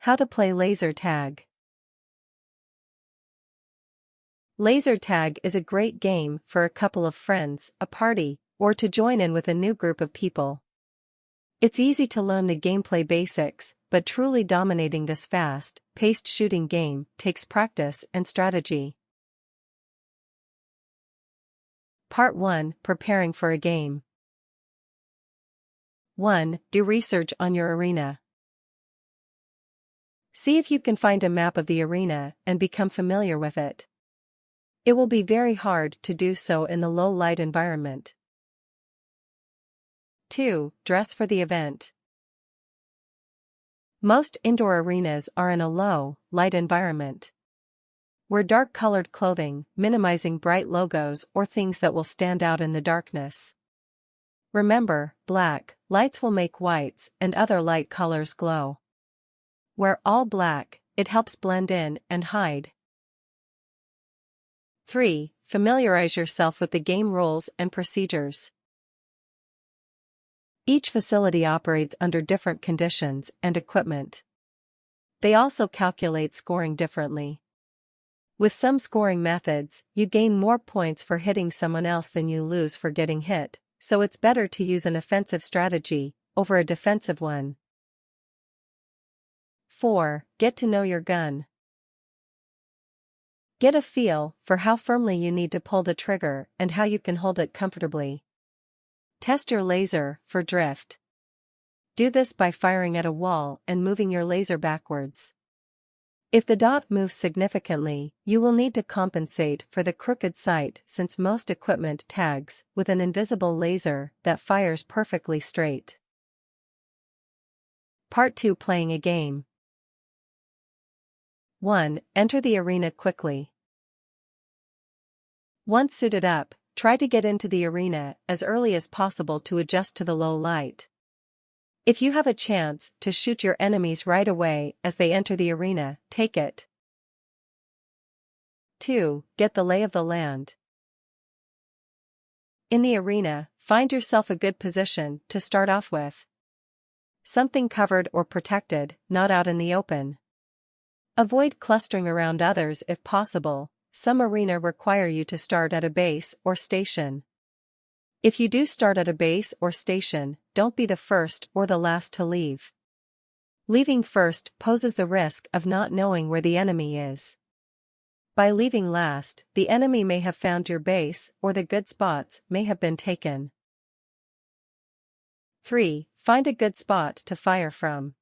How to play laser tag. Laser tag is a great game for a couple of friends, a party, or to join in with a new group of people. It's easy to learn the gameplay basics, but truly dominating this fast-paced shooting game takes practice and strategy. Part 1: Preparing for a game. 1. Do research on your arena. See if you can find a map of the arena and become familiar with it. It will be very hard to do so in the low-light environment. 2. Dress for the event. Most indoor arenas are in a low-light environment. Wear dark-colored clothing, minimizing bright logos or things that will stand out in the darkness. Remember, black lights will make whites and other light colors glow. Wear all black, it helps blend in and hide. 3. Familiarize yourself with the game rules and procedures. Each facility operates under different conditions and equipment. They also calculate scoring differently. With some scoring methods, you gain more points for hitting someone else than you lose for getting hit, so it's better to use an offensive strategy over a defensive one. 4. Get to know your gun. Get a feel for how firmly you need to pull the trigger and how you can hold it comfortably. Test your laser for drift. Do this by firing at a wall and moving your laser backwards. If the dot moves significantly, you will need to compensate for the crooked sight since most equipment tags with an invisible laser that fires perfectly straight. Part 2: Playing a game. 1. Enter the arena quickly. Once suited up, try to get into the arena as early as possible to adjust to the low light. If you have a chance to shoot your enemies right away as they enter the arena, take it. 2. Get the lay of the land. In the arena, find yourself a good position to start off with. Something covered or protected, not out in the open. Avoid clustering around others if possible. Some arena require you to start at a base or station. If you do start at a base or station, don't be the first or the last to leave. Leaving first poses the risk of not knowing where the enemy is. By leaving last, the enemy may have found your base or the good spots may have been taken. 3. Find a good spot to fire from.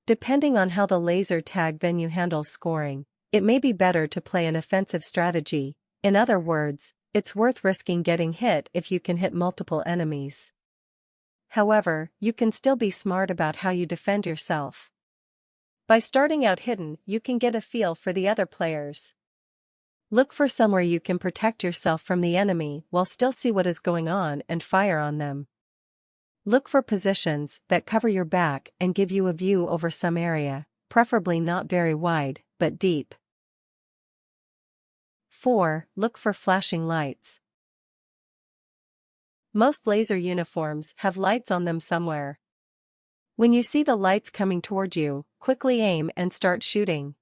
Depending on how the laser tag venue handles scoring, it may be better to play an offensive strategy. In other words, it's worth risking getting hit if you can hit multiple enemies. However, you can still be smart about how you defend yourself. By starting out hidden, you can get a feel for the other players. Look for somewhere you can protect yourself from the enemy while still see what is going on and fire on them. Look for positions that cover your back and give you a view over some area, preferably not very wide, but deep. 4. Look for flashing lights. Most laser uniforms have lights on them somewhere. When you see the lights coming toward you, quickly aim and start shooting.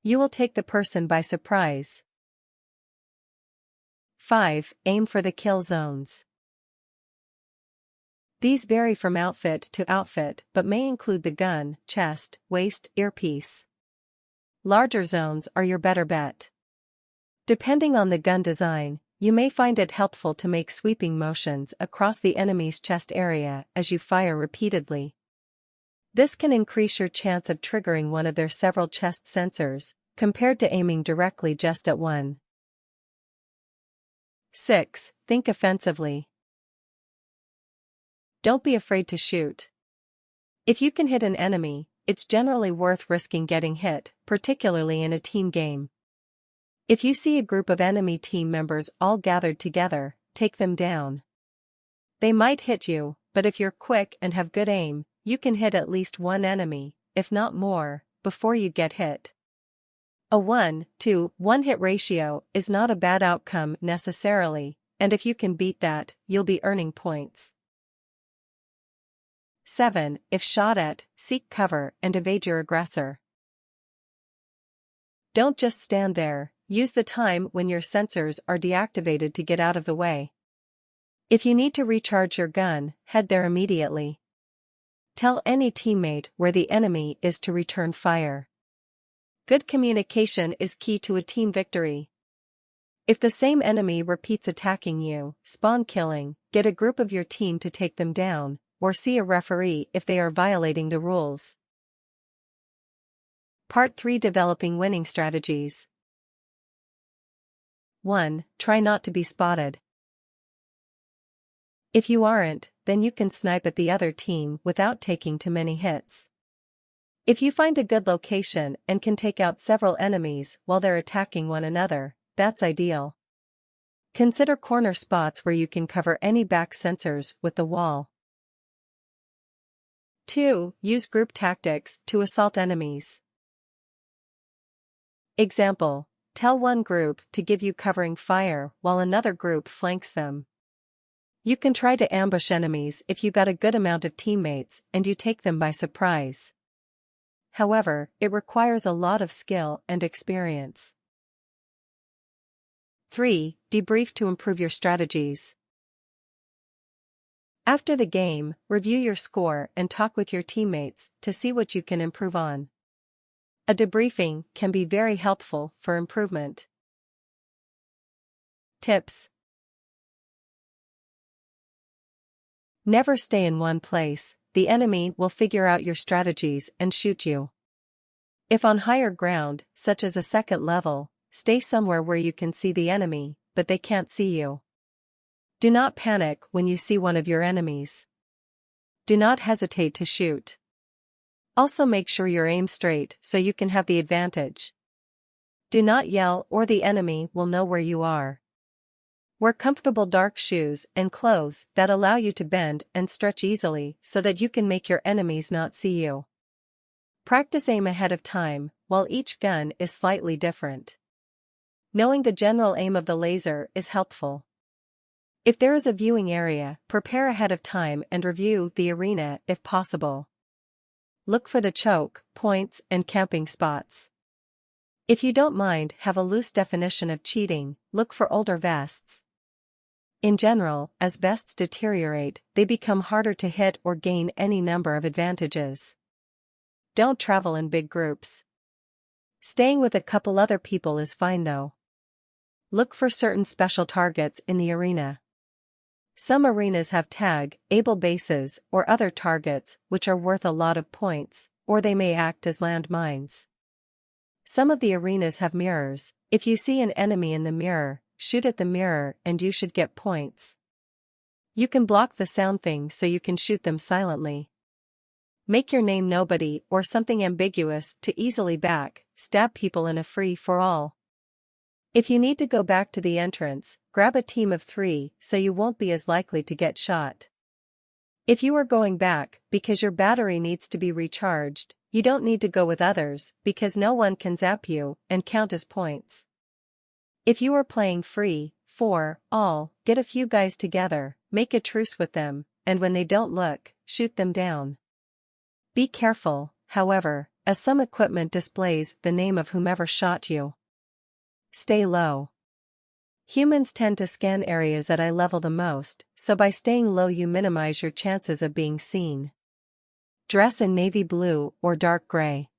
You will take the person by surprise. 5. Aim for the kill zones. These vary from outfit to outfit but may include the gun, chest, waist, earpiece. Larger zones are your better bet. Depending on the gun design, you may find it helpful to make sweeping motions across the enemy's chest area as you fire repeatedly. This can increase your chance of triggering one of their several chest sensors, compared to aiming directly just at one. 6. Think offensively. Don't be afraid to shoot. If you can hit an enemy, it's generally worth risking getting hit, particularly in a team game. If you see a group of enemy team members all gathered together, take them down. They might hit you, but if you're quick and have good aim, you can hit at least one enemy, if not more, before you get hit. A 1-to-1 hit ratio is not a bad outcome necessarily, and if you can beat that, you'll be earning points. 7. If shot at, seek cover and evade your aggressor. Don't just stand there, use the time when your sensors are deactivated to get out of the way. If you need to recharge your gun, head there immediately. Tell any teammate where the enemy is to return fire. Good communication is key to a team victory. If the same enemy repeats attacking you, spawn killing, get a group of your team to take them down, or see a referee if they are violating the rules. Part 3: Developing winning strategies. 1. Try not to be spotted. If you aren't, then you can snipe at the other team without taking too many hits. If you find a good location and can take out several enemies while they're attacking one another, that's ideal. Consider corner spots where you can cover any back sensors with the wall. 2. Use group tactics to assault enemies. Example: tell one group to give you covering fire while another group flanks them. You can try to ambush enemies if you got a good amount of teammates and you take them by surprise. However, it requires a lot of skill and experience. 3. Debrief to improve your strategies. After the game, review your score and talk with your teammates to see what you can improve on. A debriefing can be very helpful for improvement. Tips: never stay in one place, the enemy will figure out your strategies and shoot you. If on higher ground, such as a second level, stay somewhere where you can see the enemy, but they can't see you. Do not panic when you see one of your enemies. Do not hesitate to shoot. Also make sure you're aimed straight so you can have the advantage. Do not yell or the enemy will know where you are. Wear comfortable dark shoes and clothes that allow you to bend and stretch easily so that you can make your enemies not see you. Practice aim ahead of time, while each gun is slightly different. Knowing the general aim of the laser is helpful. If there is a viewing area, prepare ahead of time and review the arena if possible. Look for the choke points and camping spots. If you don't mind, have a loose definition of cheating, look for older vests. In general, as vests deteriorate, they become harder to hit or gain any number of advantages. Don't travel in big groups. Staying with a couple other people is fine though. Look for certain special targets in the arena. Some arenas have tag-able bases or other targets which are worth a lot of points, or they may act as landmines. Some of the arenas have mirrors. If you see an enemy in the mirror, shoot at the mirror and you should get points. You can block the sound thing so you can shoot them silently. Make your name nobody or something ambiguous to easily stab people in a free-for-all. If you need to go back to the entrance, grab a team of 3 so you won't be as likely to get shot. If you are going back because your battery needs to be recharged, you don't need to go with others because no one can zap you and count as points. If you are playing free-for-all, get a few guys together, make a truce with them, and when they don't look, shoot them down. Be careful, however, as some equipment displays the name of whomever shot you. Stay low. Humans tend to scan areas at eye level the most, so by staying low you minimize your chances of being seen. Dress in navy blue or dark gray.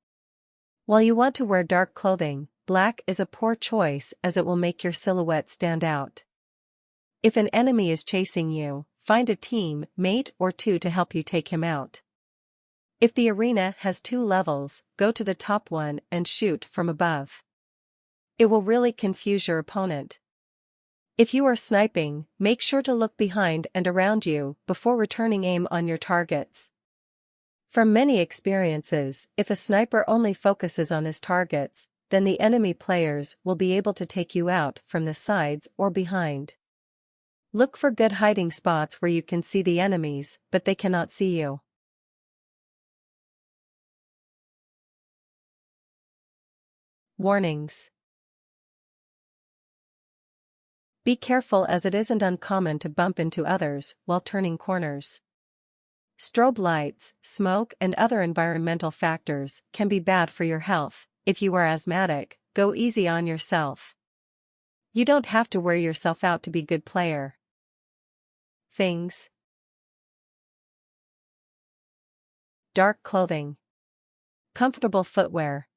While you want to wear dark clothing, black is a poor choice as it will make your silhouette stand out. If an enemy is chasing you, find a team mate or 2 to help you take him out. If the arena has 2 levels, go to the top one and shoot from above. It will really confuse your opponent. If you are sniping, make sure to look behind and around you before returning aim on your targets. From many experiences, if a sniper only focuses on his targets, then the enemy players will be able to take you out from the sides or behind. Look for good hiding spots where you can see the enemies, but they cannot see you. Warnings. Be careful as it isn't uncommon to bump into others while turning corners. Strobe lights, smoke, and other environmental factors can be bad for your health. If you are asthmatic, go easy on yourself. You don't have to wear yourself out to be good player. Things. Dark clothing. Comfortable footwear.